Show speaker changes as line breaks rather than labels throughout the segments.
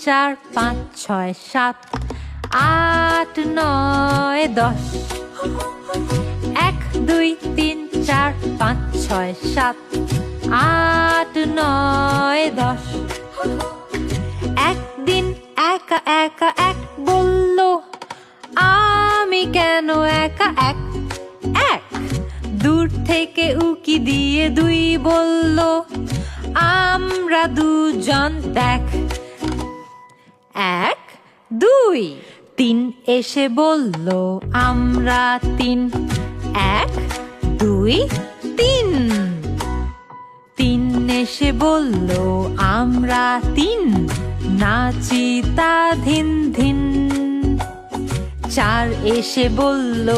4 5 6 7 8 9 10 1 2 3 4 5 6 7 8 9 10 একদিন একা একা এক বলল, আমি কেন একা এক এক। দূর থেকে উকি দিয়ে দুই বলল, আমরা দুজন দেখ। 1 2 3 এসে বলল, আমরা 3 1 2 3 3 এসে বলল, আমরা 3 নাচি তা ধিন ধিন। 4 এসে বলল,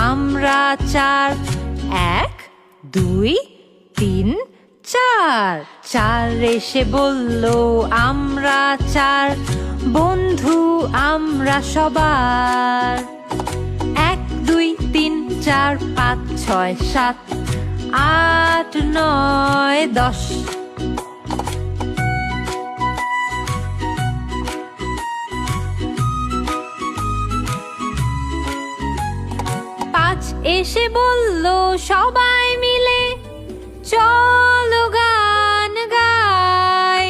আমরা 4 1 2 3 4 4 এসে বলল, আমরা 4 বন্ধু আমরা সবার। 1 2 3 4 5 6 7 8 9 10 5 এসে বলল, সবাই মিলে চলো গান গাই।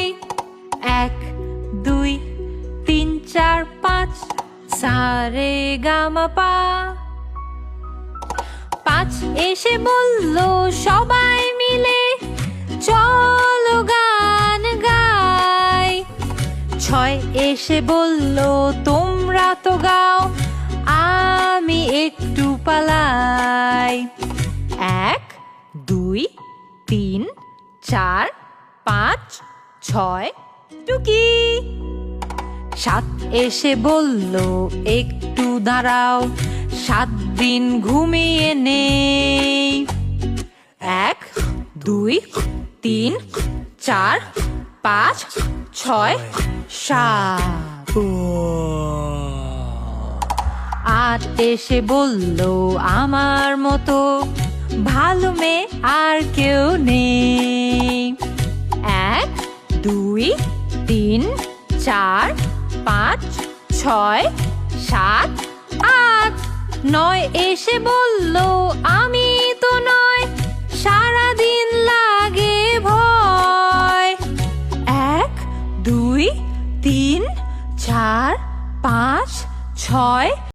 1 2 3 4 5 সা রে গা মা পা। 5 এসে বলল, সবাই মিলে চলো গান গাই। 6 এসে বলল, তোমরা তো গাও, আমি একটু পালাই। 1 2 3 4 5 6 টুকি। 7 এসে বলল, একটু দাঁড়াও, 7 দিন ঘুমিয়ে নেই। 1 2 3 4 5 6 7 8 এসে বলল, আমার মতো ভালো মেয়ে আর কেউ নেই। 1 2 3 4 5 6 7 8 9 এসে বলল, আমি তো নয়, সারাদিন লাগে ভয়। 1 2 3 4 5 6